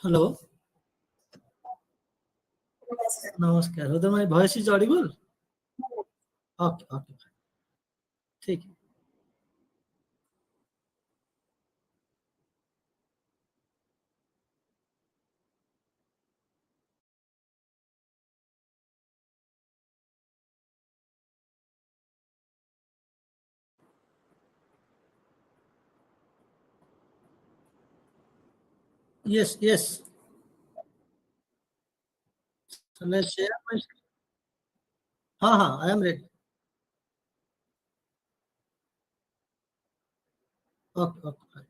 Hello. Namaskar. Whether my voice is audible? Okay, okay. ठीक है. Yes, yes. So let's share my screen. I am ready. Okay, okay.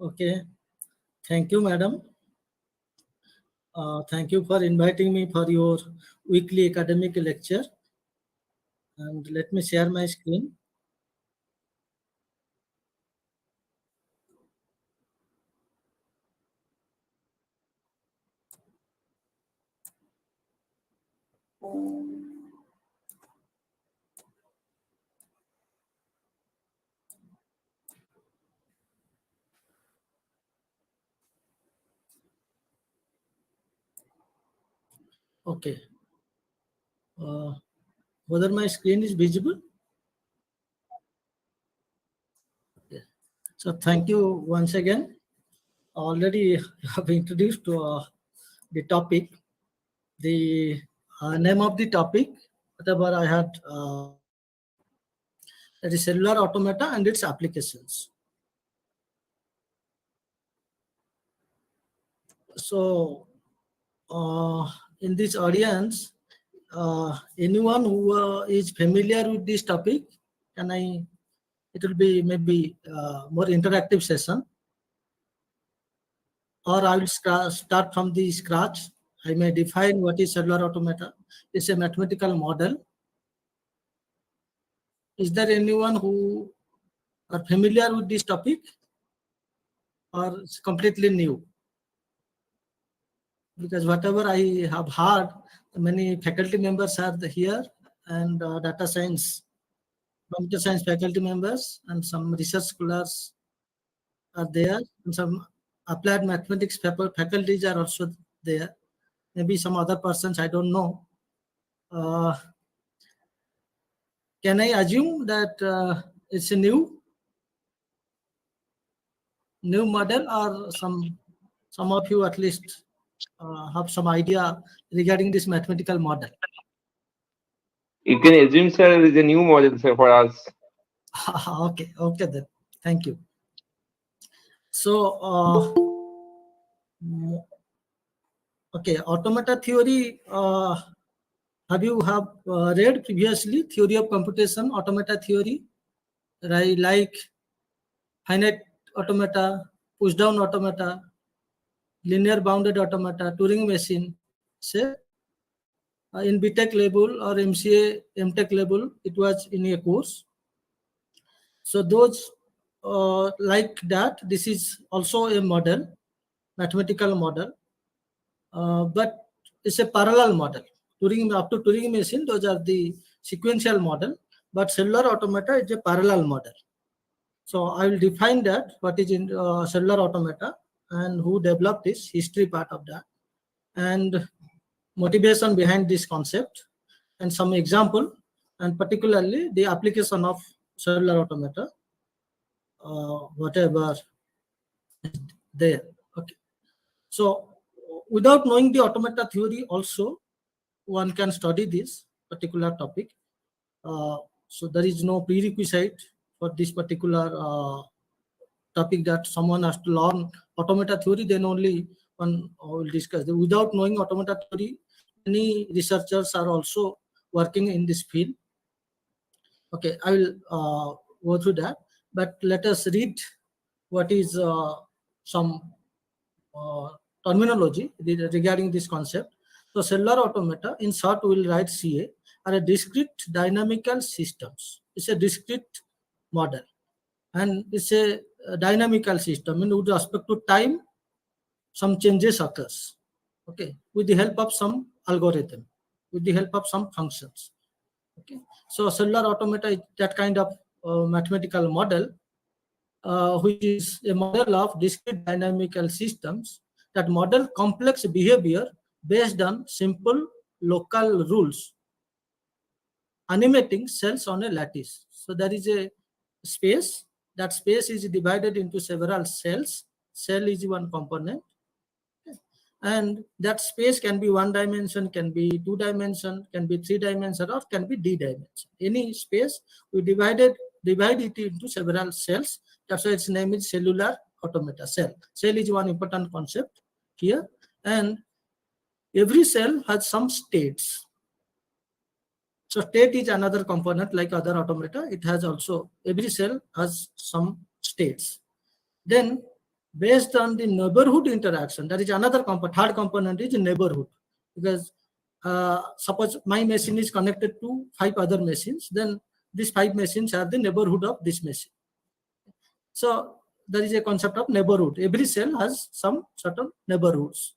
Okay. Thank you, madam. Thank you for inviting me for your weekly academic lecture. And let me share my screen. Okay. Whether my screen is visible? Okay. So thank you once again. Already have introduced the topic. The name of the topic, whatever I had, that is cellular automata and its applications. So, in this audience, anyone who is familiar with this topic, it will be maybe more interactive session, or I will start from the scratch. I may define what is cellular automata. It's a mathematical model. Is there anyone who are familiar with this topic, or it's completely new? Because whatever I have heard, many faculty members are here, and data science, computer science faculty members, and some research scholars are there, and some applied mathematics faculties are also there. Maybe some other persons, I don't know. Can I assume that it's a new model, or some of you at least have some idea regarding this mathematical model? You can assume, sir, it is a new model, sir, for us. Okay, then. Thank you. So, okay, automata theory. Have you read previously theory of computation, automata theory, right? Like finite automata, push-down automata, linear bounded automata, Turing machine. Say, in BTech level or MCA, MTech level, it was in a course. So those like that, this is also a model, mathematical model, but it's a parallel model. Up to Turing machine, those are the sequential model, but cellular automata is a parallel model. So I will define that, what is in cellular automata and who developed this, history part of that, and motivation behind this concept, and some example, and particularly the application of cellular automata, whatever is there. Okay. So without knowing the automata theory also, one can study this particular topic. So there is no prerequisite for this particular topic that someone has to learn automata theory, then only one will discuss. Without knowing automata theory, many researchers are also working in this field. Okay, I will go through that, but let us read what is some terminology regarding this concept. So cellular automata, in short we will write CA, are a discrete dynamical systems. It's a discrete model, and it's a dynamical system. And with respect to time, some changes occurs. Okay, with the help of some algorithm, with the help of some functions. Okay, so cellular automata is that kind of mathematical model, which is a model of discrete dynamical systems that model complex behavior based on simple local rules, animating cells on a lattice. So there is a space. That space is divided into several cells. Cell is one component, and that space can be one dimension, can be two dimension, can be three dimension, or can be d dimension. Any space we divide it into several cells. That's why its name is cellular automata. Cell is one important concept here, and every cell has some states. So state is another component like other automata. It has also, every cell has some states. Then based on the neighborhood interaction, that is another component. Third component is neighborhood, because suppose my machine is connected to 5 other machines, then these 5 machines are the neighborhood of this machine. So there is a concept of neighborhood. Every cell has some certain neighborhoods.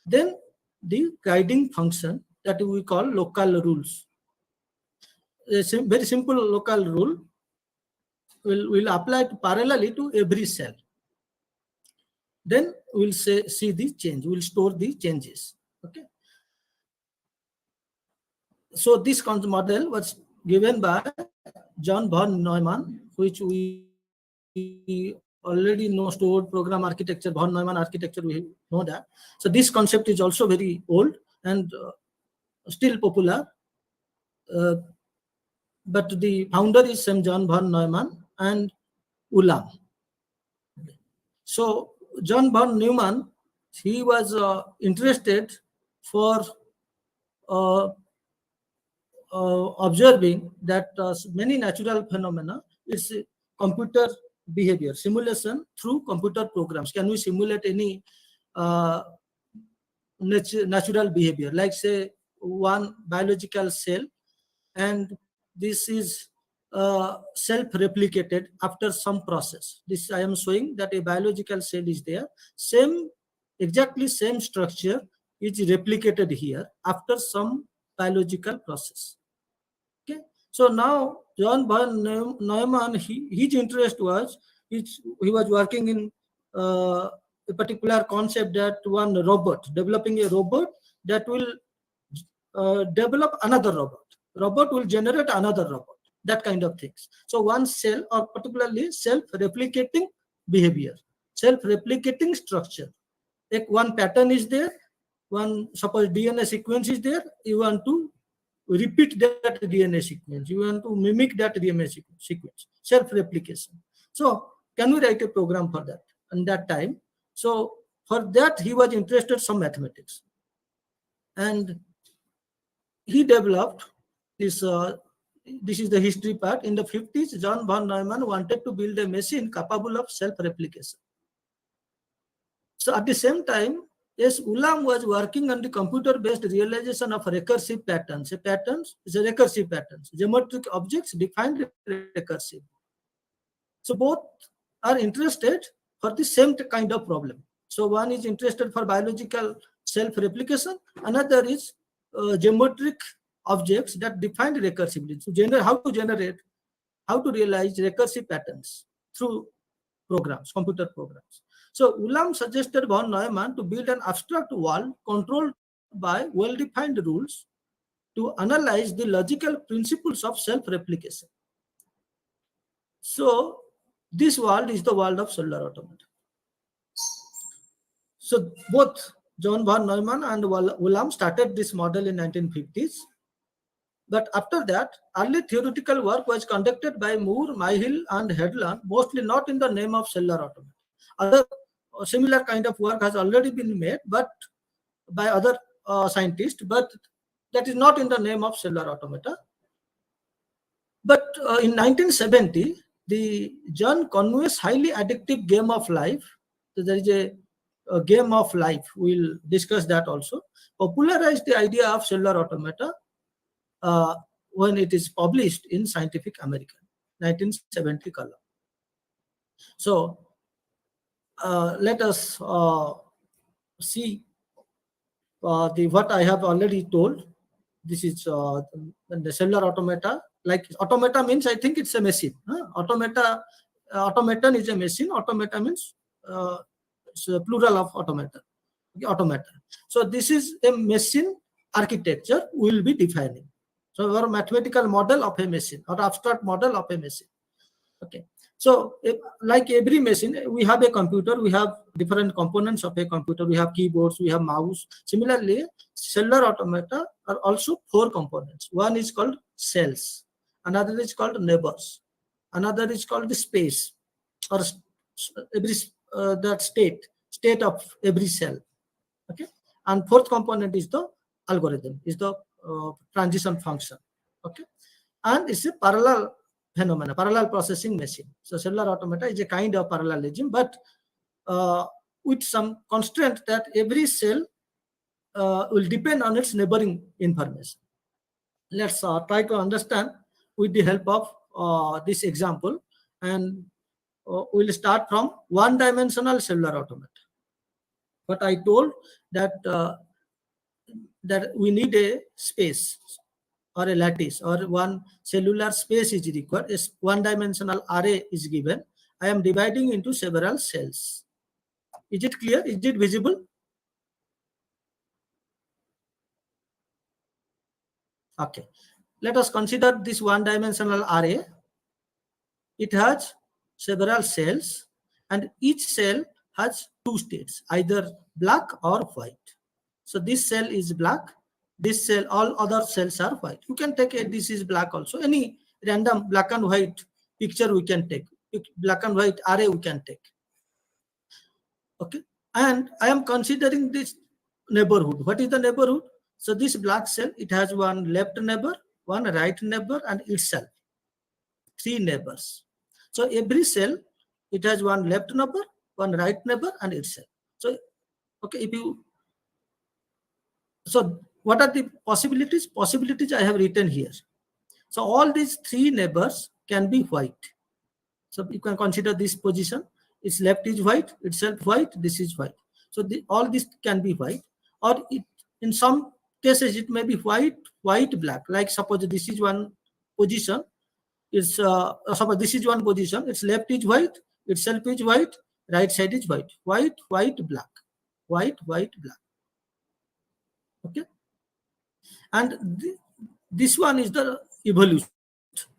Then the guiding function that we call local rules. A very simple local rule will apply parallelly to every cell. Then we'll see the change. We'll store the changes. Okay. So this model was given by John von Neumann, which we already know, stored program architecture, von Neumann architecture, we know that. So this concept is also very old and still popular. But the founder is Sir John von Neumann and Ulam. So John von Neumann, he was interested for observing that many natural phenomena, it's computer behavior, simulation through computer programs. Can we simulate any natural behavior, like say one biological cell, and this is self-replicated after some process. This I am showing that a biological cell is there, exactly same structure is replicated here after some biological process. Okay, so now John von Neumann, his interest was, he was working in a particular concept, that one robot, developing a robot that will develop another robot. Robot will generate another robot, that kind of things. So one cell, or particularly self-replicating behavior, self-replicating structure. Like one pattern is there, one suppose DNA sequence is there, you want to repeat that DNA sequence, you want to mimic that DNA sequence, self-replication. So can we write a program for that? And that time, so for that he was interested some mathematics, and he developed this. This is the history part. In the 50s, John von Neumann wanted to build a machine capable of self-replication. So at the same time, Yes, Ulam was working on the computer-based realization of recursive patterns. A pattern is a recursive patterns. Geometric objects defined recursive. So both are interested for the same kind of problem. So one is interested for biological self-replication. Another is geometric objects that define recursively. So how to generate, how to realize recursive patterns through programs, computer programs. So Ulam suggested von Neumann to build an abstract wall controlled by well-defined rules to analyze the logical principles of self-replication. So this world is the world of cellular automata. So both John von Neumann and Ulam started this model in 1950s. But after that, early theoretical work was conducted by Moore, Myhill, and Hedlund, mostly not in the name of cellular automata. Other similar kind of work has already been made, but by other scientists, but that is not in the name of cellular automata. But in 1970, the John Conway's highly addictive game of life, so there is a game of life, we'll discuss that also, popularized the idea of cellular automata when it is published in Scientific American, 1970 column. So let us see what I have already told. This is the cellular automata. Like automata means, I think it's a machine. Automata, automaton is a machine. Automata means it's a plural of automata. Automata. So this is a machine architecture we will be defining. So our mathematical model of a machine or abstract model of a machine. Okay. So like every machine, we have a computer, we have different components of a computer, we have keyboards, we have mouse. Similarly, cellular automata are also 4 components. One is called cells, another is called neighbors, another is called the space or every that state of every cell. Okay. And 4th component is the algorithm, is the transition function. Okay. And it's a parallel phenomena, parallel processing machine. So cellular automata is a kind of parallelism, but with some constraint that every cell will depend on its neighboring information. Let's try to understand with the help of this example, and we'll start from one-dimensional cellular automata. But I told that that we need a space or a lattice or one cellular space is required. A one-dimensional array is given. I am dividing into several cells. Is it clear? Is it visible? Okay. Let us consider this one-dimensional array. It has several cells, and each cell has 2 states, either black or white. So this cell is black. This cell, all other cells are white. You can take this is black also. Any random black and white picture we can take. Black and white array we can take. Okay. And I am considering this neighborhood. What is the neighborhood? So this black cell, it has one left neighbor, one right neighbor, and itself. 3 neighbors. So every cell, it has one left neighbor, one right neighbor, and itself. So, okay, so what are the possibilities? Possibilities I have written here. So all these 3 neighbors can be white. So you can consider this position. Its left is white, itself white, this is white. So all this can be white, or in some cases it may be white, black. Like suppose this is one position. It's suppose this is one position. Its left is white, itself is white, right side is white. White, black. White, black. Okay. And this one is the evolution.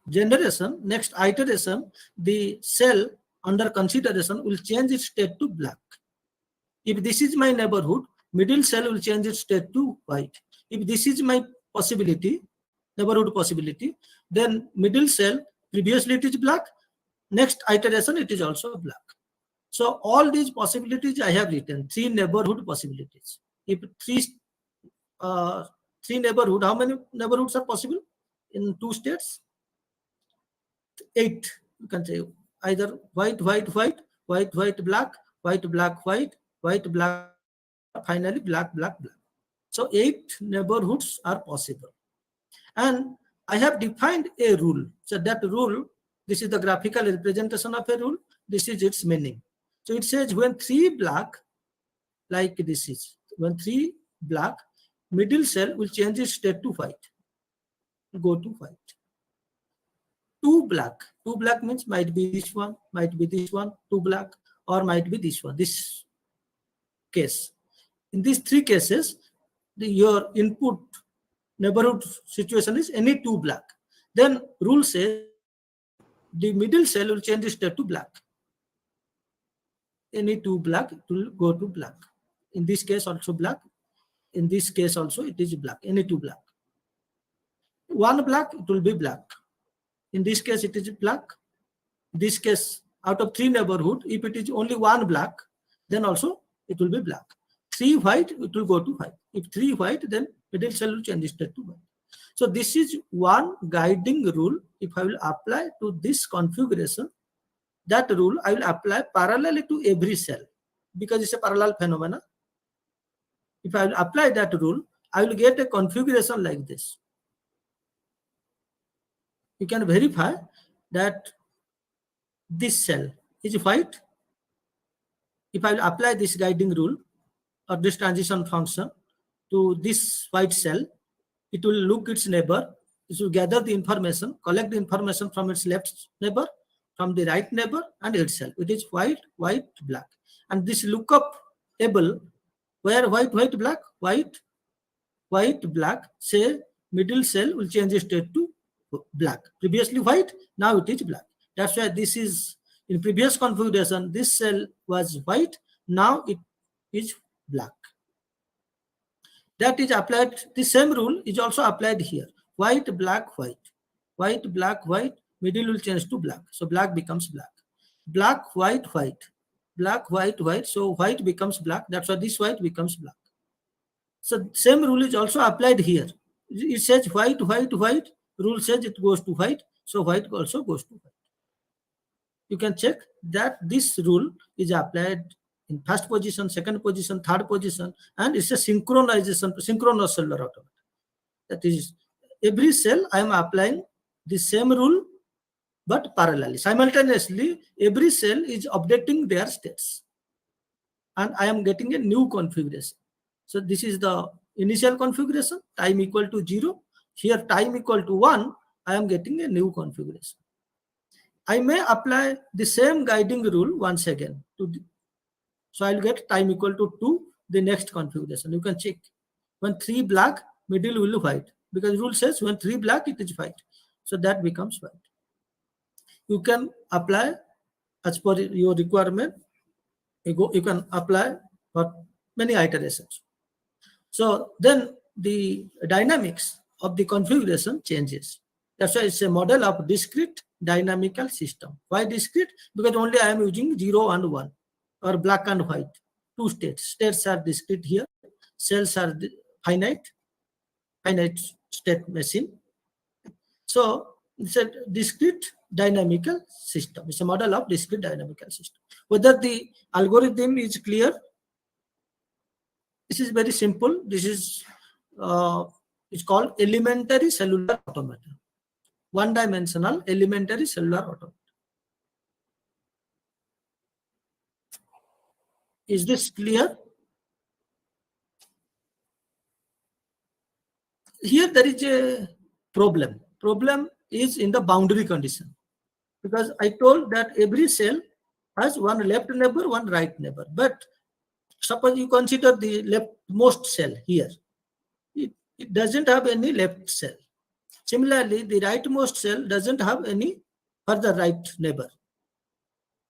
Generation, next iteration, the cell under consideration will change its state to black. If this is my neighborhood, middle cell will change its state to white. If this is my possibility, neighborhood possibility, then middle cell, previously it is black, next iteration it is also black. So all these possibilities I have written, 3 neighborhood possibilities. If 3 neighborhood, how many neighborhoods are possible in 2 states? 8. You can say either white, black, white, black, white, white, black, white. finally black, black, black. So 8 neighborhoods are possible. And I have defined a rule. So that rule, this is the graphical representation of a rule. This is its meaning. So it says when 3 black, like this is, when 3 black, middle cell will change its state to white. Go to white. 2 black means might be this one, might be this one, 2 black, or might be this one, this case. In these 3 cases, your input neighborhood situation is any 2 black. Then rule says the middle cell will change its state to black. Any 2 black, it will go to black. In this case also black. In this case also it is black. Any 2 black. 1 black, it will be black. In this case it is black. This case, out of 3 neighborhood, if it is only 1 black, then also it will be black. 3 white, it will go to white. If 3 white, then middle cell will change state to white. So this is one guiding rule. If I will apply to this configuration, that rule I will apply parallelly to every cell, because it's a parallel phenomena. If I will apply that rule, I will get a configuration like this. You can verify that this cell is white. If I will apply this guiding rule or this transition function to this white cell, it will look its neighbor. It will gather the information, collect the information from its left neighbor, from the right neighbor, and itself. It is white, white, black. And this lookup table, where white, white, black, white, white, black, say middle cell will change its state to black. Previously white, now it is black. That's why this is, in previous configuration, this cell was white, now it is black. That is applied, the same rule is also applied here. White, black, white. White, black, white, middle will change to black. So black becomes black. Black, white, white. Black, white, white. So white becomes black. That's why this white becomes black. So same rule is also applied here. It says white, white, white. Rule says it goes to white. So white also goes to white. You can check that this rule is applied in first position, second position, third position, and it's a synchronization, synchronous cellular automata. That is, every cell I am applying the same rule, but parallelly. Simultaneously, every cell is updating their states. And I am getting a new configuration. So this is the initial configuration, time equal to 0. Here, time equal to 1, I am getting a new configuration. I may apply the same guiding rule once again. So I'll get time equal to 2, the next configuration. You can check. When 3 black, middle will be white. Because rule says when 3 black, it is white. So that becomes white. You can apply as per your requirement. You can apply for many iterations. So then the dynamics of the configuration changes. That's why it's a model of discrete dynamical system. Why discrete? Because only I am using 0 and 1, or black and white, 2 states. States are discrete here. Cells are finite state machine. So it's a discrete dynamical system. It's a model of discrete dynamical system. Whether the algorithm is clear, this is very simple. This is it's called elementary cellular automata. One-dimensional elementary cellular automata. Is this clear? Here there is a problem. Problem is in the boundary condition. Because I told that every cell has one left neighbor, one right neighbor. But suppose you consider the leftmost cell here. It doesn't have any left cell. Similarly, the rightmost cell doesn't have any further right neighbor.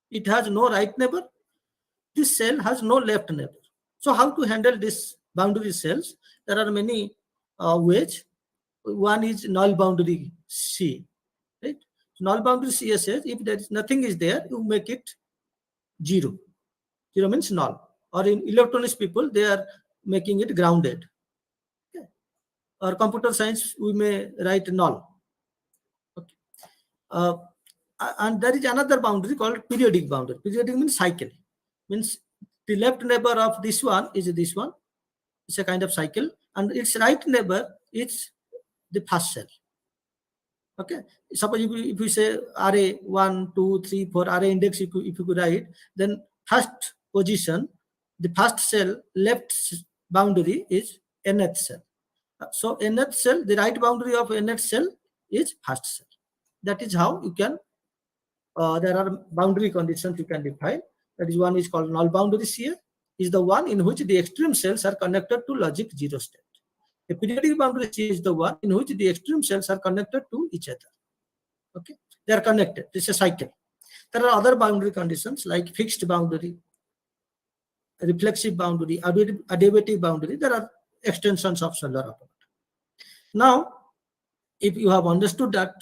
It has no right neighbor. This cell has no left neighbor. So how to handle this boundary cells? There are many ways. One is null boundary C. Right? Null boundary C says if there is nothing is there, you make it 0. 0 means null. Or in electronics people, they are making it grounded. Okay. Or computer science, we may write null. Okay. And there is another boundary called periodic boundary. Periodic means cycle. Means the left neighbor of this one is this one, It's a kind of cycle, and its right neighbor is the first cell. Okay. Suppose if you say array 1, 2, 3, 4 array index, if you could write, then first position, the first cell left boundary is nth cell. So nth cell, the right boundary of nth cell is first cell. That is how you can. There are boundary conditions you can define. That is, one is called null boundary here, is the one in which the extreme cells are connected to logic 0 state. A periodic boundary C is the one in which the extreme cells are connected to each other. Okay, they are connected. This is a cycle. There are other boundary conditions like fixed boundary, reflexive boundary, additive boundary. There are extensions of cellular automata. Now, if you have understood that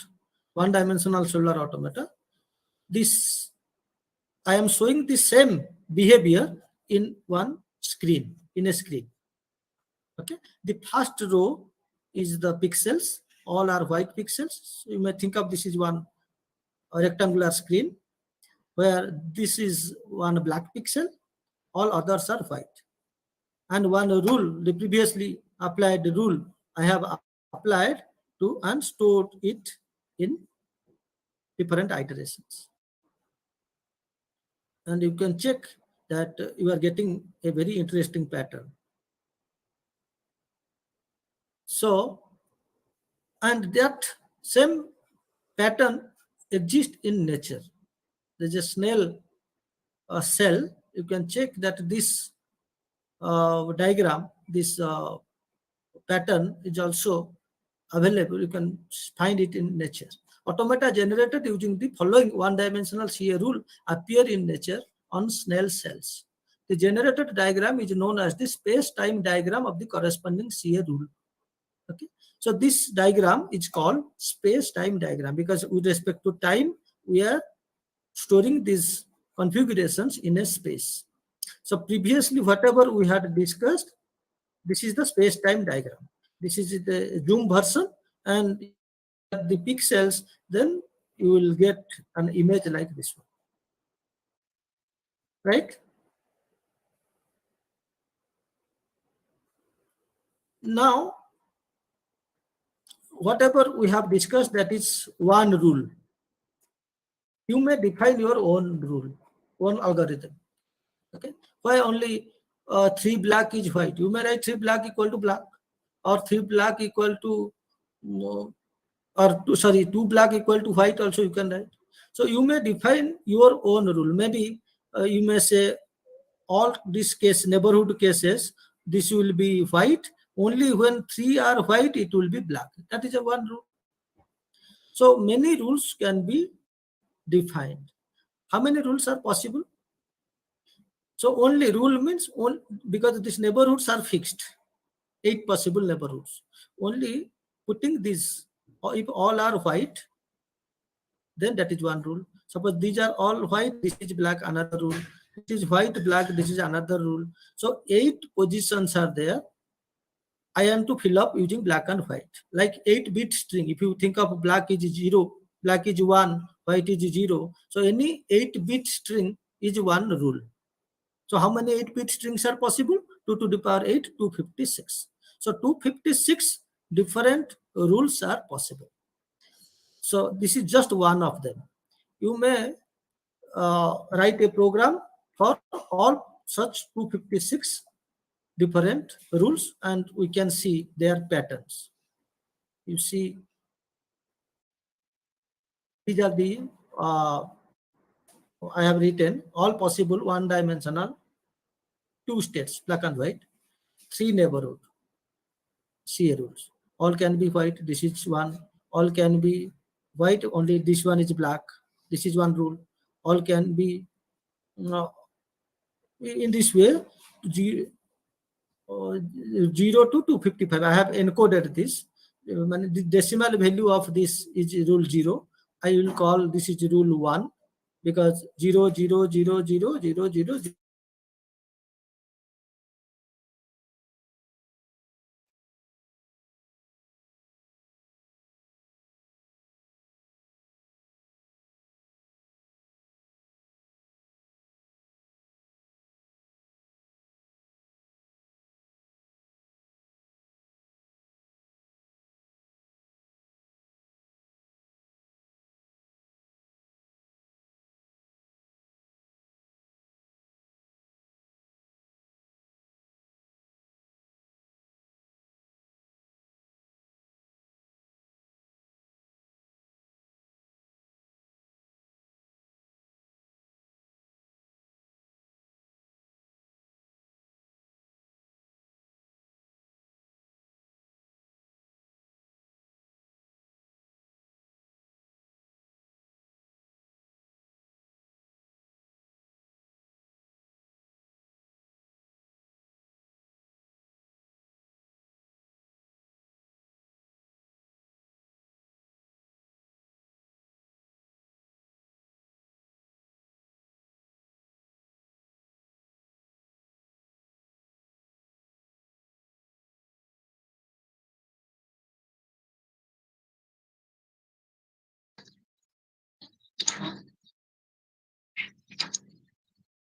one-dimensional cellular automata, this I am showing the same behavior in one screen, in a screen. Okay, the first row is the pixels. All are white pixels. So you may think of this is one rectangular screen where this is one black pixel, all others are white. And one rule, the previously applied rule, I have applied to and stored it in different iterations. And you can check that you are getting a very interesting pattern. So, and that same pattern exists in nature. There's a snail cell. You can check that this diagram, this pattern is also available. You can find it in nature. Automata generated using the following one-dimensional CA rule appear in nature on snail cells. The generated diagram is known as the space-time diagram of the corresponding CA rule. Okay, so this diagram is called space-time diagram because with respect to time, we are storing these configurations in a space. So previously, whatever we had discussed, this is the space-time diagram. This is the zoom version, and if you look at the pixels, then you will get an image like this one. Right? Now, whatever we have discussed, that is one rule. You may define your own rule, own algorithm. Okay, why only 3 black is white? You may write 3 black equal to black, or 3 black equal to, or 2 black equal to white also you can write. So you may define your own rule. Maybe you may say all these neighborhood cases, this will be white. Only when 3 are white, it will be black. That is a one rule. So many rules can be defined. How many rules are possible? So only rule means because these neighborhoods are fixed, 8 possible neighborhoods. Only putting these, or if all are white, then that is one rule. Suppose these are all white, this is black, another rule. This is white, black, this is another rule. So 8 positions are there. I am to fill up using black and white, like 8-bit string. If you think of black is 0, black is 1, white is 0. So any 8-bit string is one rule. So how many 8-bit strings are possible? 2 to the power 8, 256. So 256 different rules are possible. So this is just one of them. You may write a program for all such 256 different rules, and we can see their patterns. You see, these are the I have written all possible one-dimensional 2 states, black and white, 3 neighborhood CA rules. All can be white. This is one. All can be white. Only this one is black. This is one rule. All can be in this way. 0 to 255. I have encoded this. The decimal value of this is rule 0. I will call this is rule 1 because 0, 0, 0, 0, 0, 0, 0.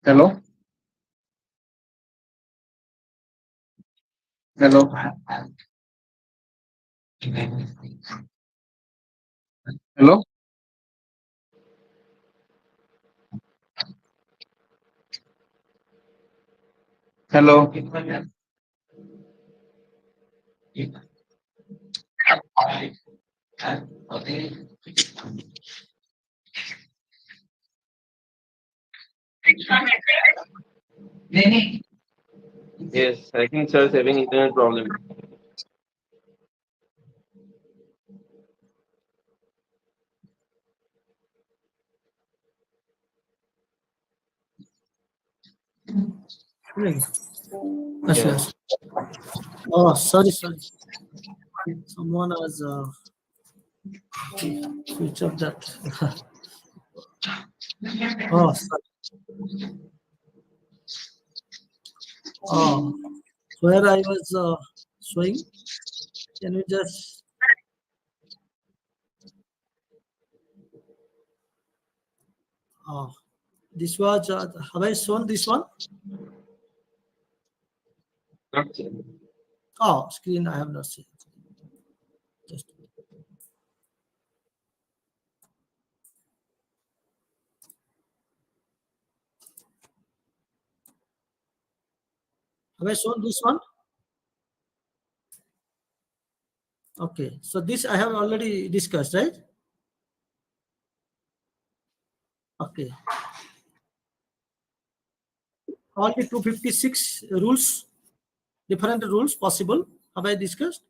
Hello? Hello? Hello? Hello? Yes, I think sir is having internet problem. Yes, Yeah. yes. Oh, sorry. Someone has switched off that. Oh, sorry. Oh, where I was showing. Can you just? Oh, this was. Have I shown this one? Okay. Oh, screen. I have not seen. Just. Have I shown this one? Okay. So this I have already discussed, right? Okay. All the 256 rules, different rules possible. Have I discussed?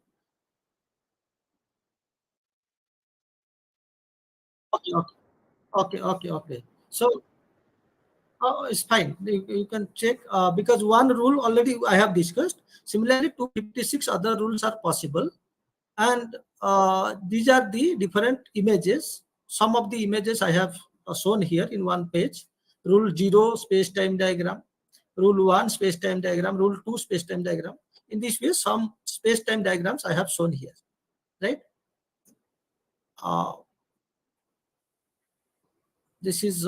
Okay. Okay. So it's fine. You can check because one rule already I have discussed. Similarly, 256 other rules are possible, and these are the different images. Some of the images I have shown here in one page. Rule 0 space-time diagram, rule 1 space-time diagram, rule 2 space-time diagram. In this way, some space-time diagrams I have shown here, right? Uh, this is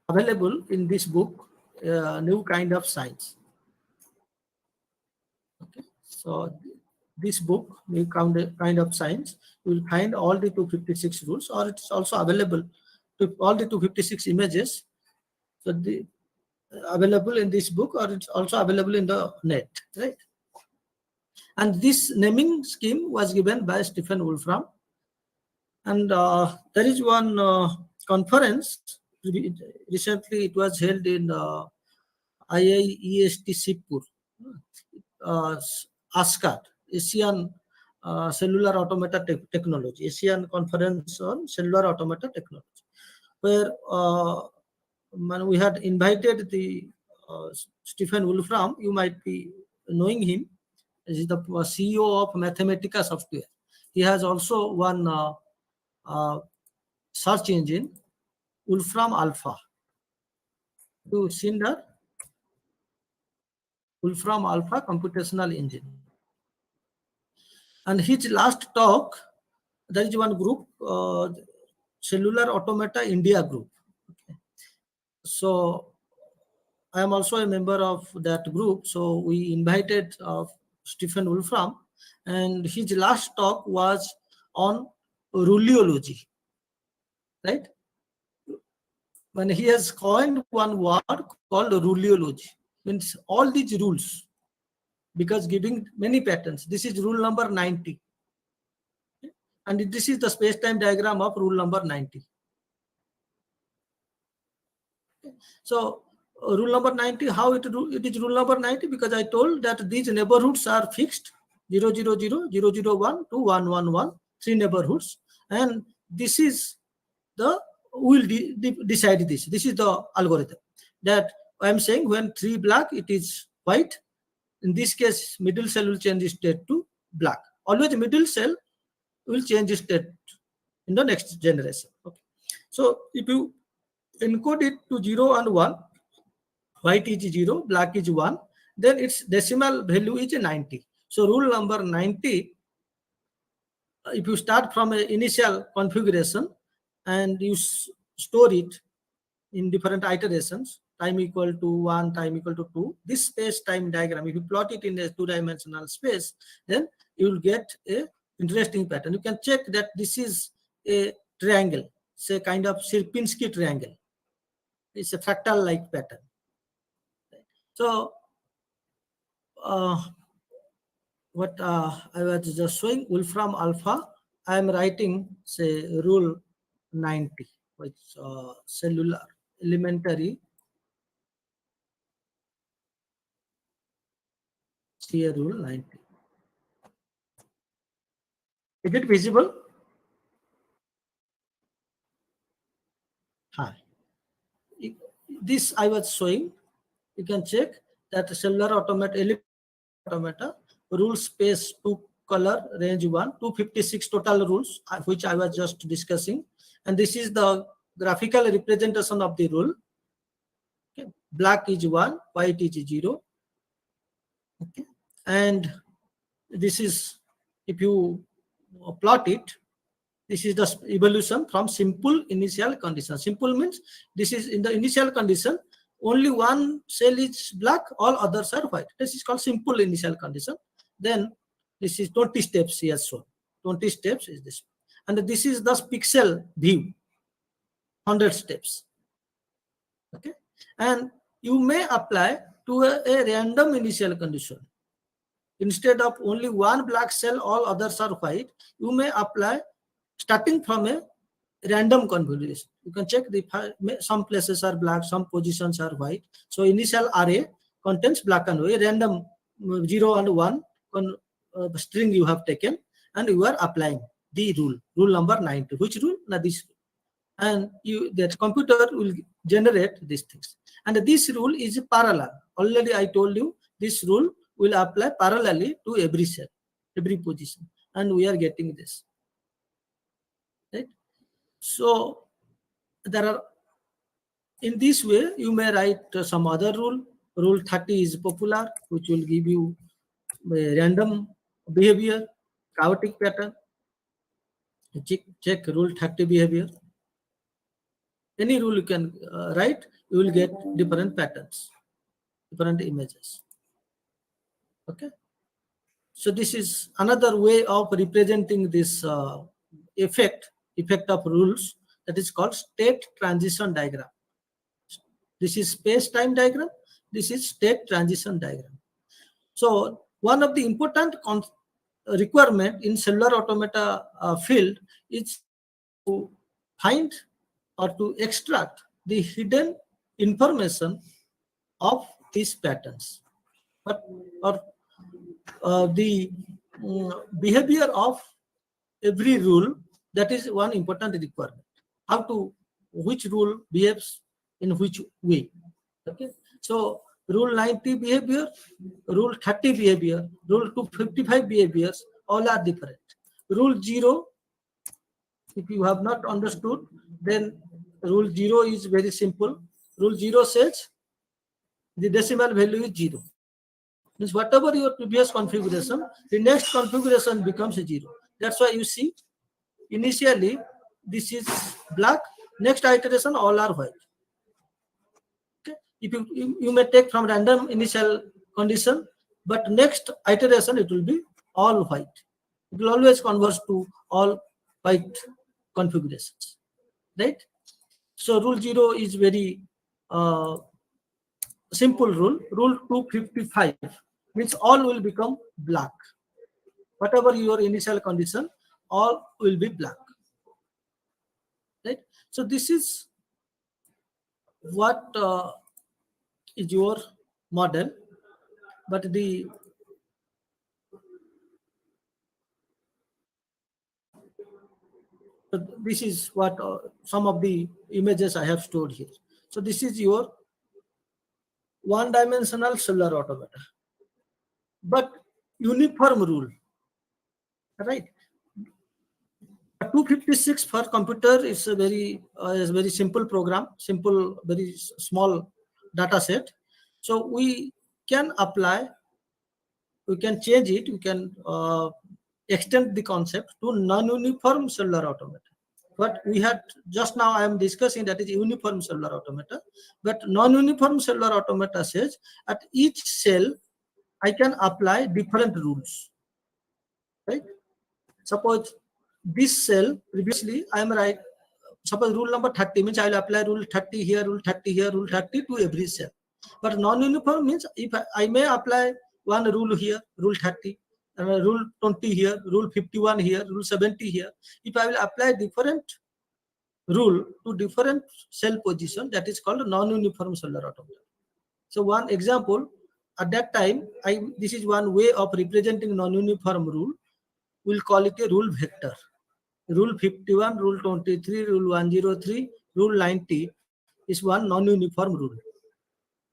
available in this book, New Kind of Science. Okay, so this book, New Kind of Science, you will find all the 256 rules, or it's also available to all the 256 images. So the available in this book, or it's also available in the net, right? And this naming scheme was given by Stephen Wolfram. And there is one conference recently. It was held in IIEST Sipur, uh, ASCAT, Asian Cellular Automata Technology, Asian Conference on Cellular Automata Technology, where we had invited the Stephen Wolfram. You might be knowing him. He is the CEO of Mathematica Software. He has also one search engine, Wolfram Alpha. You seen that? Wolfram Alpha Computational Engine. And his last talk, there is one group, Cellular Automata India group. Okay. So I am also a member of that group. So we invited Stephen Wolfram, and his last talk was on ruleology, right? When he has coined one word called ruleology, means all these rules, because giving many patterns. This is rule number 90. And this is the space-time diagram of rule number 90. So rule number 90, how it is rule number 90? Because I told that these neighborhoods are fixed, 0, 0, 0, 0, 0, 1 to 1, 1, 1, 3 neighborhoods. And this is the, we will decide this. This is the algorithm that I am saying when 3 black, it is white. In this case, middle cell will change state to black. Always middle cell will change state in the next generation. Okay. So if you encode it to 0 and 1, white is 0, black is 1, then its decimal value is 90. So rule number 90 if you start from an initial configuration and you store it in different iterations, time equal to 1, time equal to 2, this space-time diagram, if you plot it in a two-dimensional space, then you will get a interesting pattern. You can check that this is a triangle, it's a kind of Sierpinski triangle. It's a fractal-like pattern. So, what I was just showing, Wolfram alpha, I am writing, say, rule 90, which cellular elementary CA rule 90. Is it visible? Hi. This I was showing. You can check that cellular automata rule space 2 color range 1, 256 total rules, which I was just discussing. And this is the graphical representation of the rule. Okay. Black is 1, white is 0. Okay. And this is, if you plot it, this is the evolution from simple initial condition. Simple means this is in the initial condition, only one cell is black, all others are white. This is called simple initial condition. Then this is 20 steps here shown. 20 steps is this. And this is the pixel view, 100 steps. Okay. And you may apply to a random initial condition. Instead of only one black cell, all others are white, you may apply starting from a random configuration. You can check some places are black, some positions are white. So initial array contains black and white, random 0 and 1 string you have taken, and you are applying the rule number 90. Which rule? Now this. And that computer will generate these things. And this rule is parallel. Already I told you this rule will apply parallelly to every cell, every position. And we are getting this. Right? So there are, in this way, you may write some other rule. Rule 30 is popular, which will give you a random behavior, chaotic pattern. Check rule 30 behavior. Any rule you can write, you will get different patterns, different images. Okay. So this is another way of representing this effect of rules, that is called state transition diagram. This is space-time diagram. This is state transition diagram. So one of the important requirement in cellular automata field is to find or to extract the hidden information of these patterns, or the behavior of every rule. That is one important requirement. Which rule behaves in which way. Okay. So rule 90 behavior, rule 30 behavior, rule 255 behaviors, all are different. Rule 0, if you have not understood, then rule 0 is very simple. Rule 0 says the decimal value is 0. Means whatever your previous configuration, the next configuration becomes 0. That's why you see initially this is black, next iteration all are white. Okay. If you may take from random initial condition, but next iteration it will be all white. It will always converge to all white configurations, right? So rule 0 is very simple rule. Rule 255 means all will become black. Whatever your initial condition, all will be black. Right? So this is what is your model, but this is what some of the images I have stored here. So this is your one-dimensional cellular automata, but uniform rule, right? 256 for computer is a very simple program, simple, very small data set. So we can apply, we can change it, we can extend the concept to non-uniform cellular automata. But we had just now I am discussing that is uniform cellular automata, but non-uniform cellular automata says at each cell I can apply different rules, right? Suppose this cell previously I am right. Suppose rule number 30 means I will apply rule 30 here, rule 30 here, rule 30 to every cell. But non-uniform means if I may apply one rule here, rule 30, rule 20 here, rule 51 here, rule 70 here. If I will apply different rule to different cell position, that is called non-uniform cellular automata. So one example, at that time, this is one way of representing non-uniform rule. We'll call it a rule vector. Rule 51, rule 23, rule 103, rule 90 is one non-uniform rule.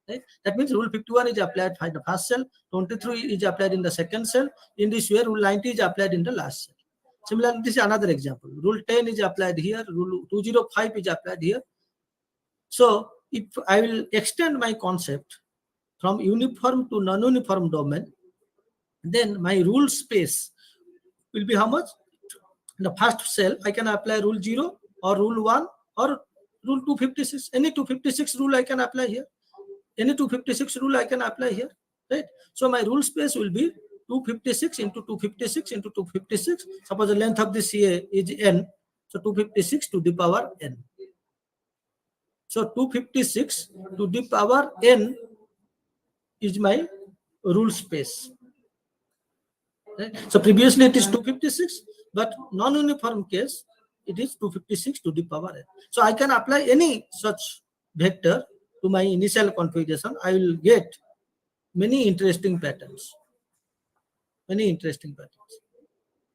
Right? That means rule 51 is applied by the first cell, 23 is applied in the second cell. In this way, rule 90 is applied in the last cell. Similarly, this is another example. Rule 10 is applied here, rule 205 is applied here. So if I will extend my concept from uniform to non-uniform domain, then my rule space will be how much? In the first cell, I can apply rule 0 or rule 1 or rule 256. Any 256 rule I can apply here. Any 256 rule I can apply here, right? So my rule space will be 256 into 256 into 256. Suppose the length of the CA is n, so 256 to the power n. So 256 to the power n is my rule space. Right? So previously it is 256, but non-uniform case it is 256 to the power n. So I can apply any such vector to my initial configuration. I will get many interesting patterns.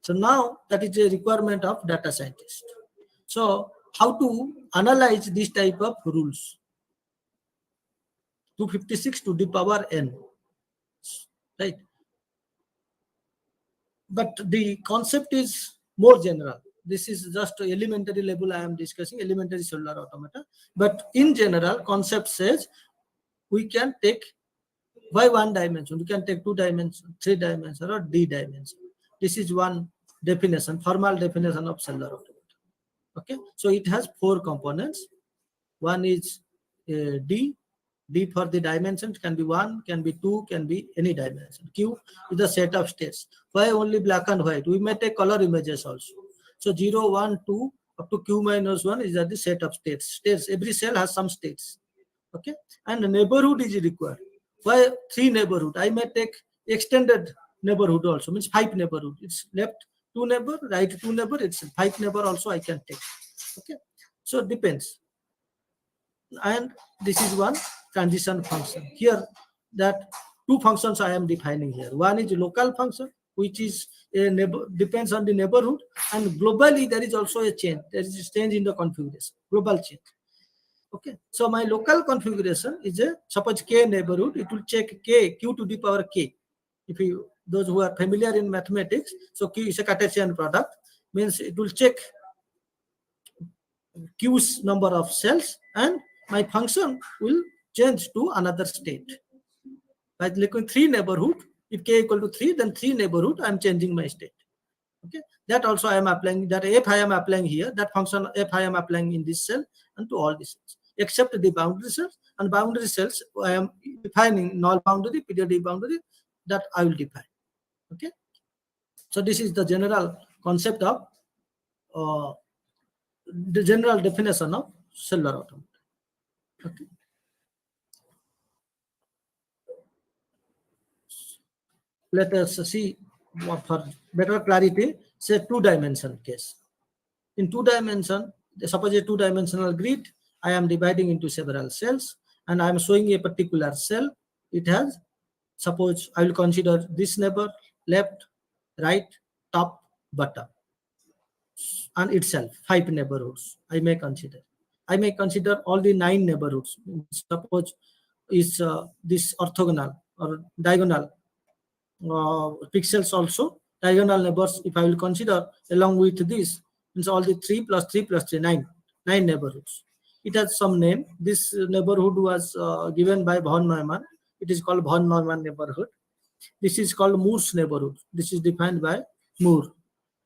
So now that is a requirement of data scientist. So how to analyze this type of rules? 256 to the power n, right? But the concept is more general. This is just elementary level I am discussing, elementary cellular automata. But in general, concept says we can take by one dimension, we can take 2 dimensions, 3 dimensions, or d dimension. This is one definition, formal definition of cellular automata. Okay, so it has 4 components. One is d. D for the dimensions can be 1, can be 2, can be any dimension. Q is the set of states. Why only black and white? We may take color images also. So 0, 1, 2 up to Q minus 1 is the set of states. States. Every cell has some states. Okay, and the neighborhood is required. Why 3 neighborhood? I may take extended neighborhood also. Means 5 neighborhood. It's left 2 neighbor, right 2 neighbor. It's 5 neighbor also I can take. Okay, so it depends. And this is one transition function. Here that 2 functions I am defining here. One is local function, which is a depends on the neighborhood, and globally there is also a change. There is a change in the configuration, global change. Okay, so my local configuration is a suppose k neighborhood. It will check k, q to the power k. If you those who are familiar in mathematics, so q is a Cartesian product, means it will check q's number of cells, and my function will change to another state. By looking 3 neighborhood, if k equal to 3, then 3 neighborhood, I am changing my state. Okay, that also I am applying, that f I am applying here, that function f I am applying in this cell and to all these cells, except the boundary cells. And boundary cells, I am defining null boundary, periodic boundary, that I will define. Okay, so this is the general concept of the general definition of cellular automata. Okay. Let us see for better clarity, say 2-dimension case. In 2-dimension, suppose a 2-dimensional grid, I am dividing into several cells, and I am showing a particular cell. It has, suppose I will consider this neighbor, left, right, top, bottom, and itself 5 neighborhoods I may consider. I may consider all the 9 neighborhoods. Suppose is this orthogonal or diagonal pixels also, diagonal neighbors, if I will consider along with this, means all the 3 plus 3 plus 3, 9 neighborhoods. It has some name. This neighborhood was given by von Neumann. It is called von Neumann neighborhood. This is called Moore's neighborhood. This is defined by more.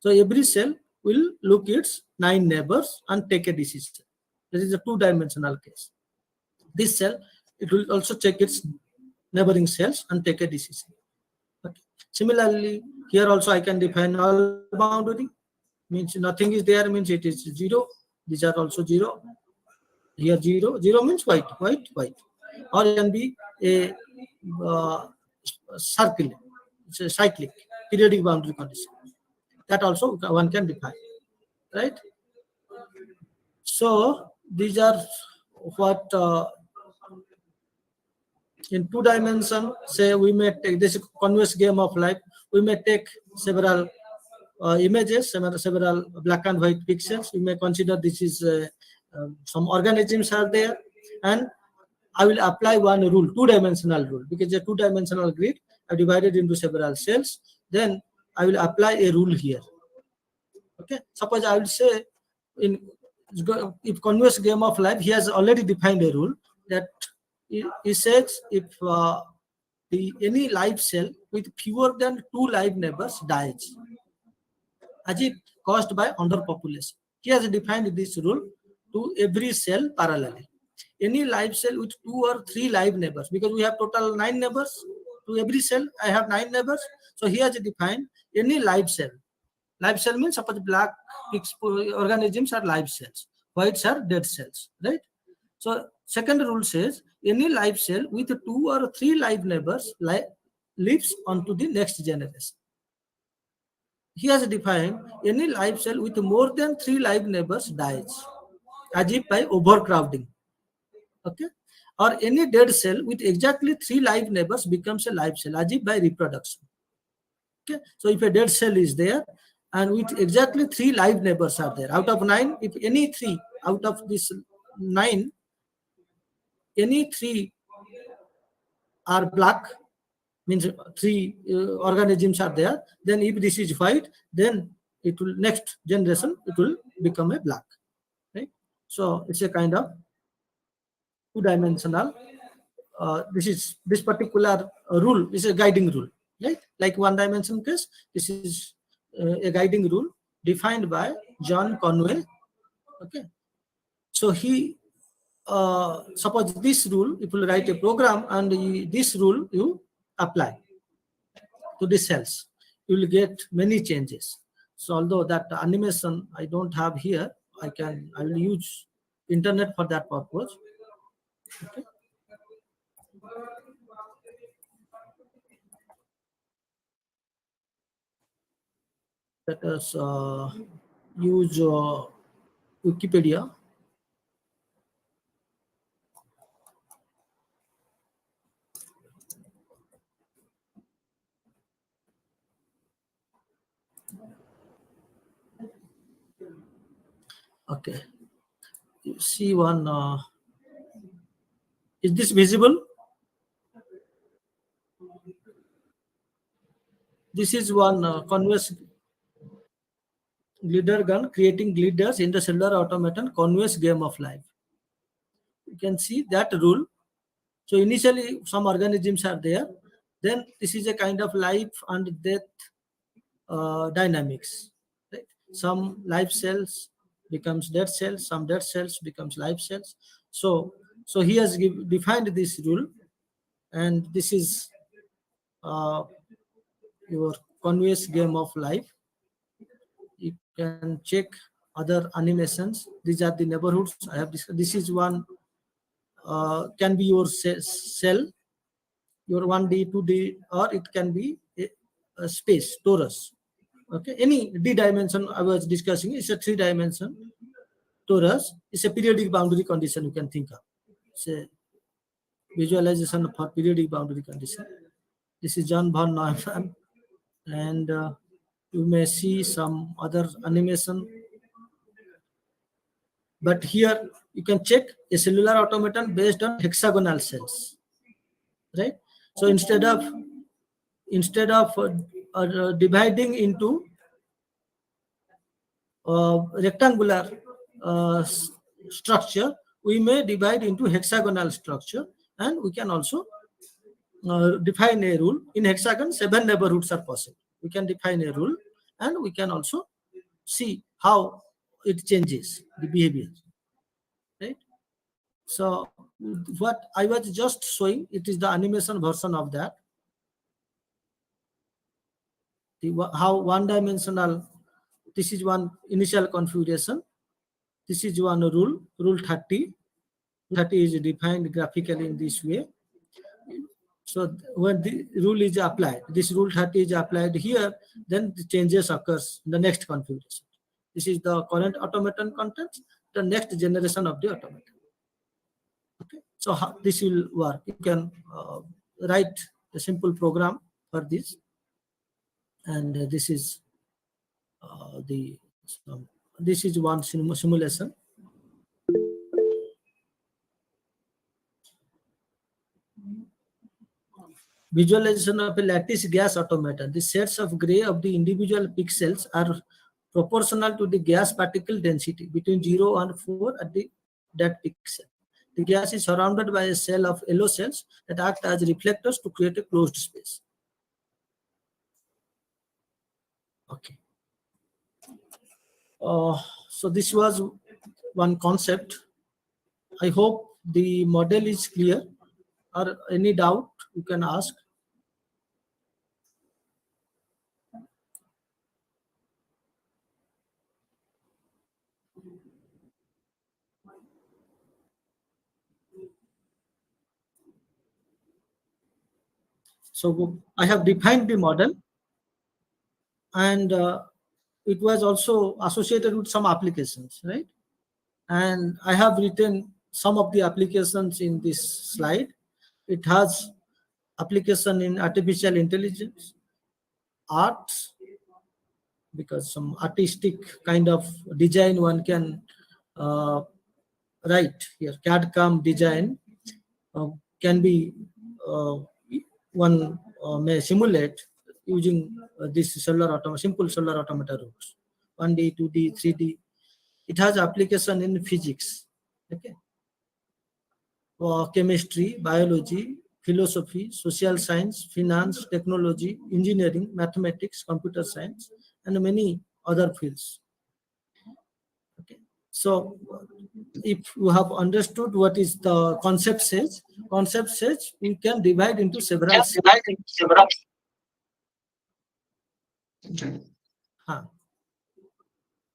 So every cell will look its 9 neighbors and take a decision. This is a two-dimensional case. This cell, it will also check its neighboring cells and take a decision. Okay. Similarly, here also I can define null boundary. Means nothing is there, means it is 0. These are also 0. Here 0. 0 means white, white, white. Or it can be a circle. It's a cyclic periodic boundary condition. That also one can define, right? So these are what in two dimension. Say we may take this convex game of life. We may take several images, several black and white pixels. We may consider this is some organisms are there, and I will apply one rule, two-dimensional rule, because a two-dimensional grid are divided into several cells. Then I will apply a rule here. Okay, suppose I will say if convex game of life, he has already defined a rule that he says if any live cell with fewer than 2 live neighbors dies, as it caused by underpopulation. He has defined this rule to every cell parallelly. Any live cell with 2 or 3 live neighbors, because we have total 9 neighbors to every cell, I have 9 neighbors. So he has defined any live cell. Live cell means suppose black organisms are live cells, whites are dead cells, right? So second rule says any live cell with 2 or 3 live neighbors lives onto the next generation. He has defined any live cell with more than 3 live neighbors dies, as if by overcrowding. Okay, or any dead cell with exactly 3 live neighbors becomes a live cell, as if by reproduction. Okay, so if a dead cell is there and with exactly 3 live neighbors are there, out of 9, if any 3 out of this 9, any 3 are black, means 3 organisms are there, then if this is white, then it will next generation it will become a black, right? So it's a kind of two-dimensional. This particular rule is a guiding rule, right? Like one-dimension case, this is a guiding rule defined by John Conway. Okay, so he suppose this rule, if you write a program and this rule you apply to the cells, you will get many changes. So although that animation I don't have here, I will use internet for that purpose. Okay. Let us use Wikipedia. Okay, you see one. Is this visible? This is one convex glider gun creating gliders in the cellular automaton convex game of life. You can see that rule. So initially some organisms are there. Then this is a kind of life and death dynamics. Right? Some live cells becomes dead cells, some dead cells becomes live cells. So he has defined this rule, and this is your convex game of life. You can check other animations. These are the neighborhoods I have. This is one can be your cell, your 1D, 2D, or it can be a space, torus. Okay, any D dimension I was discussing is a 3-dimension torus. It's a periodic boundary condition you can think of. It's a visualization for periodic boundary condition. This is John von Neumann, and you may see some other animation. But here you can check a cellular automaton based on hexagonal cells, right? So instead of dividing into rectangular structure, we may divide into hexagonal structure, and we can also define a rule. In hexagon, 7 neighborhoods are possible. We can define a rule, and we can also see how it changes the behavior, right? So what I was just showing, it is the animation version of that. How one-dimensional, this is one initial configuration, this is one rule 30. 30 is defined graphically in this way. So when the rule is applied, this rule 30 is applied here, then the changes occurs in the next configuration. This is the current automaton content, the next generation of the automaton. Okay, so how this will work? You can write a simple program for this, and this is this is one simulation. Visualization of a lattice gas automaton. The sets of gray of the individual pixels are proportional to the gas particle density between 0 and 4 at that pixel. The gas is surrounded by a cell of yellow cells that act as reflectors to create a closed space. Okay. So this was one concept. I hope the model is clear, or any doubt you can ask. So I have defined the model, and it was also associated with some applications, right? And I have written some of the applications in this slide. It has application in artificial intelligence, arts, because some artistic kind of design one can write here. CAD/CAM design can be one may simulate using this simple cellular automata rules, 1D, 2D, 3D. It has application in physics, okay, chemistry, biology, philosophy, social science, finance, technology, engineering, mathematics, computer science, and many other fields. Okay. So if you have understood what is the concept says, we can divide into several.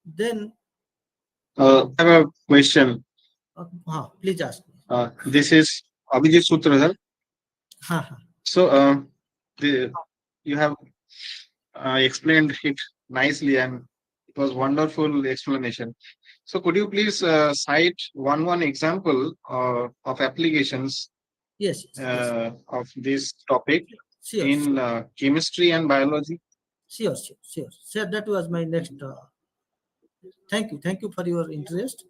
Then I have a question. Please ask me. This is Abhijit Sutradhar. So you have explained it nicely, and it was wonderful explanation. So could you please cite one example of applications Yes. of this topic Sure. in chemistry and biology? Sure. So that was my next. Thank you for your interest.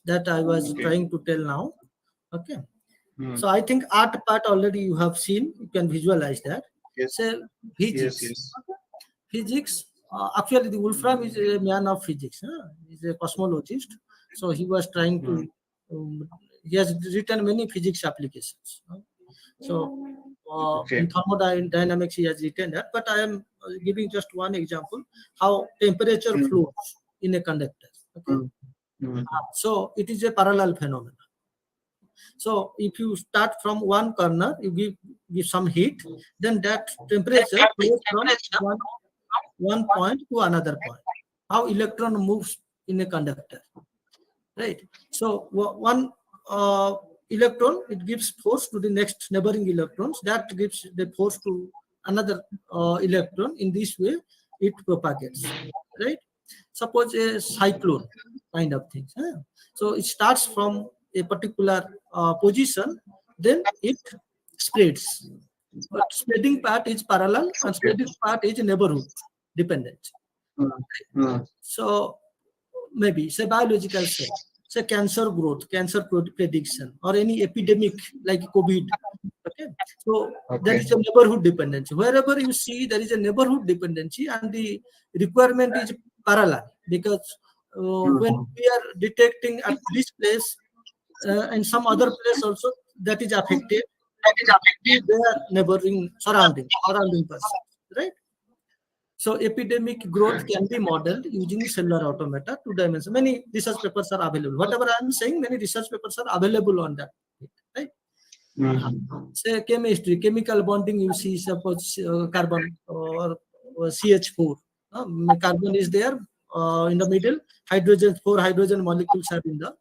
That I was trying to tell now. Okay. So I think art part already you have seen. You can visualize that. Yes. So physics. Yes. Physics. Actually, the Wolfram is a man of physics. He's a cosmologist. So he was trying to. He has written many physics applications. So in thermodynamics he has written that. But I am giving just one example how temperature flows in a conductor. Okay. So it is a parallel phenomenon. So if you start from one corner, you give some heat, then that temperature flows from one point to another point. How electron moves in a conductor, right? So one electron, it gives force to the next neighboring electrons. That gives the force to another electron. In this way, it propagates, right? Suppose a cyclone kind of thing. So it starts from a particular position, then it spreads. But spreading part is parallel and spreading part is neighborhood dependent. So maybe say biological cell, say cancer growth, cancer prediction, or any epidemic like COVID. Okay, so there is a neighborhood dependency. Wherever you see there is a neighborhood dependency, and the requirement is parallel, because when we are detecting at this place and some other place also that is affected, their neighboring surrounding person, right? So epidemic growth can be modeled using cellular automata, 2 dimensions. Many research papers are available. Whatever I am saying, many research papers are available on that. Right? Say chemistry, chemical bonding, you see suppose carbon or CH4. Carbon is there in the middle. Hydrogen, 4 hydrogen molecules are in the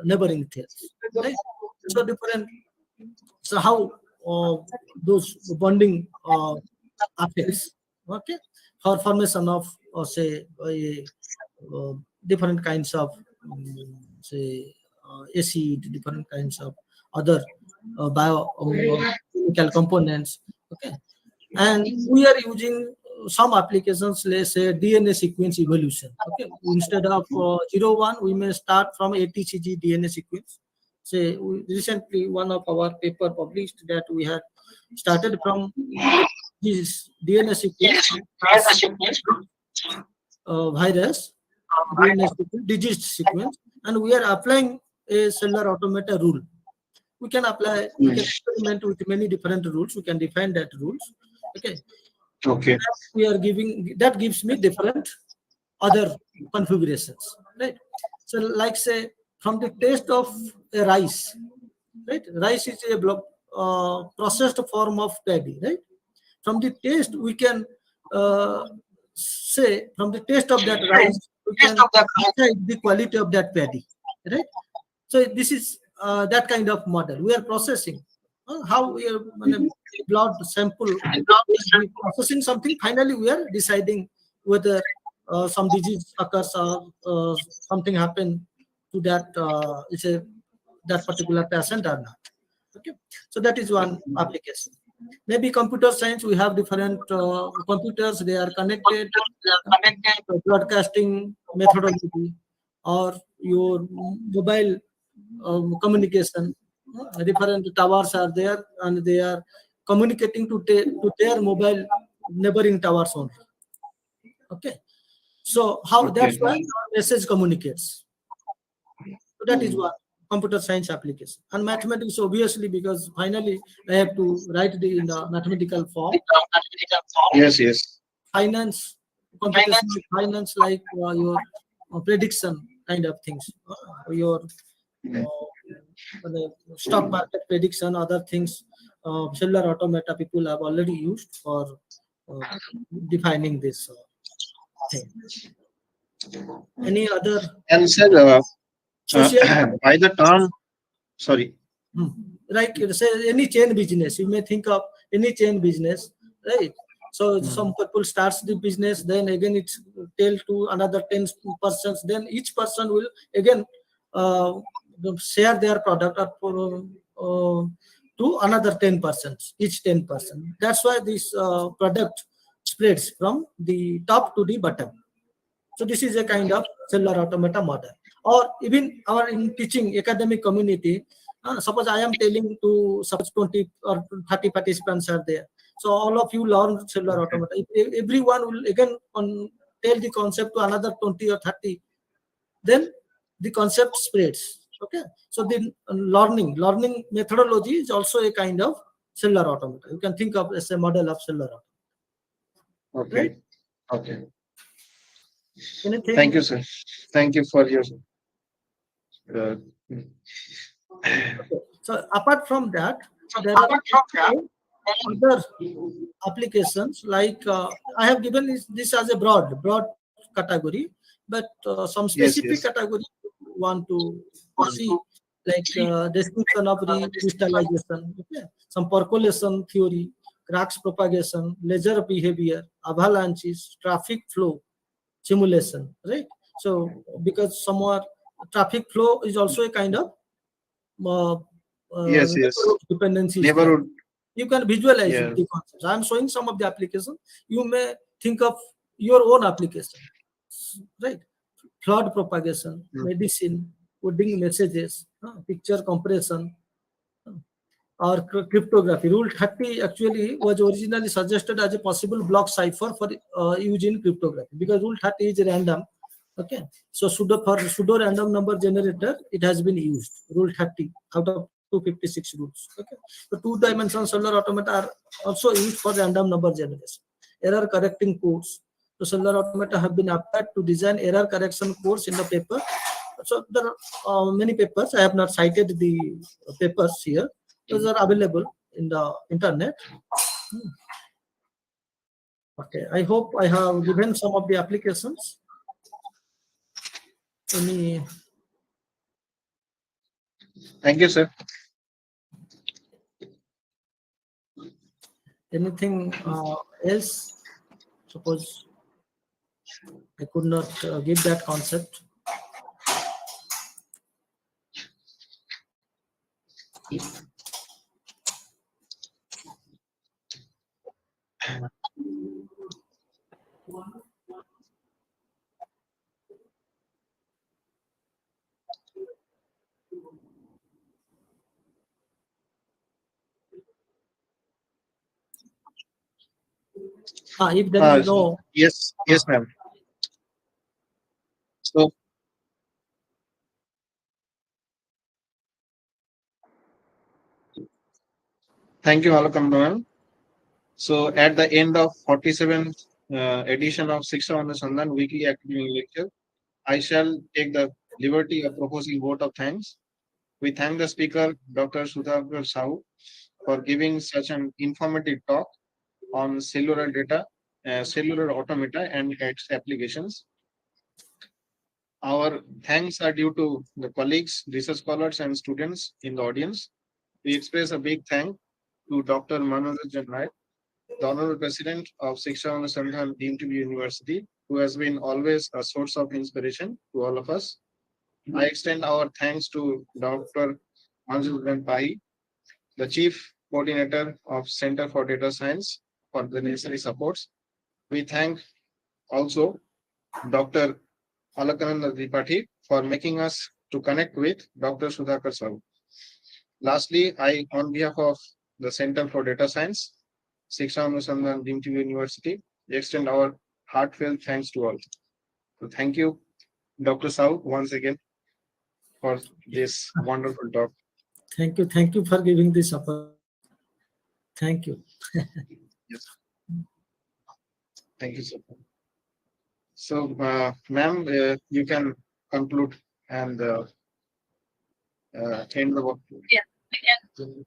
neighboring tails. Right? So different. So how those bonding affects, okay, for formation of say different kinds of say acid, different kinds of other biochemical components, okay. And we are using some applications, let's say DNA sequence evolution, okay. Instead of 01, we may start from ATCG DNA sequence. Say recently one of our paper published that we had started from this DNA sequence virus DNA sequence, disease sequence, and we are applying a cellular automata rule. We can apply, we can experiment with many different rules. We can define that rules. Okay. Okay. We are giving, that gives me different other configurations, right? So like say from the taste of a rice, right? Rice is a block, processed form of paddy, right? From the taste we can say, from the taste of that rice we can decide the quality of that paddy, right? So this is that kind of model we are processing. How we are blood sample, we processing something, finally we are deciding whether some disease occurs or something happened to that it's a that particular patient or not. Okay, so that is one application. Maybe computer science, we have different computers, they are connected, broadcasting methodology, or your mobile communication. Different towers are there and they are communicating to their mobile neighboring towers only. Okay, so how that's why our message communicates. So that is what computer science application. And mathematics, obviously, because finally I have to write in the mathematical form. Yes, yes. Finance, computational finance, like your prediction kind of things, your the stock market prediction, other things. Cellular automata people have already used for defining this thing. Any other? And sir, Social, by the term, sorry. like say any chain business, you may think of any chain business, right? So some people starts the business, then again it's tell to another 10 persons, then each person will again share their product to another 10 persons, each 10 person. That's why this product spreads from the top to the bottom. So this is a kind of cellular automata model. Or even our in teaching academic community, suppose I am telling to suppose 20 or 30 participants are there. So all of you learn cellular automata. If everyone will again tell the concept to another 20 or 30, then the concept spreads. Okay. So the learning methodology is also a kind of cellular automata. You can think of as a model of cellular automata. Okay. Right? Okay. Anything? Thank you, sir. Thank you for your. So apart from that, there are other applications like I have given this as a broad category, but some specific category want to see, like description of recrystallization, okay, some percolation theory, cracks propagation, laser behavior, avalanches, traffic flow simulation, right? So because somewhere traffic flow is also a kind of Yes. dependencies. Neighborhood. You can visualize the concepts. I am showing some of the applications. You may think of your own application, right? Flood propagation, medicine, coding messages, picture compression, or cryptography. Rule 30 actually was originally suggested as a possible block cipher for use in cryptography, because Rule 30 is random. Okay, so for pseudo random number generator, it has been used. Rule 30 out of 256 rules. Okay, so 2-dimensional cellular automata are also used for random number generation. error correcting codes. So Cellular Automata have been applied to design error correction codes in the paper. So there are many papers. I have not cited the papers here. Those are available in the internet. Okay, I hope I have given some of the applications. Thank you, sir. Anything else? Suppose I could not give that concept. If there is no. Yes, ma'am. So, thank you, Malakam ma'am. So, at the end of 47th edition of Siksha Anusandhan weekly academic lecture, I shall take the liberty of proposing vote of thanks. We thank the speaker, Dr. Sudhakar Sahoo, for giving such an informative talk on cellular data, cellular automata, and its applications. Our thanks are due to the colleagues, research scholars, and students in the audience. We express a big thank to Dr. Manoranjan Naik, the Honorable President of Siksha Anusandhan deemed to be University, who has been always a source of inspiration to all of us. I extend our thanks to Dr. Anusandhan Pai, the Chief Coordinator of Center for Data Science, for the necessary supports. We thank also Dr. Alakananda Tripathi for making us to connect with Dr. Sudhakar Sahoo. Lastly, I, on behalf of the Center for Data Science, Siksha Anusandhan deemed to be University, extend our heartfelt thanks to all. So thank you, Dr. Sahoo, once again for this wonderful talk. Thank you for giving this opportunity. Thank you. Yes. Thank you, sir. So, ma'am, you can conclude and end the work. Yeah, I can.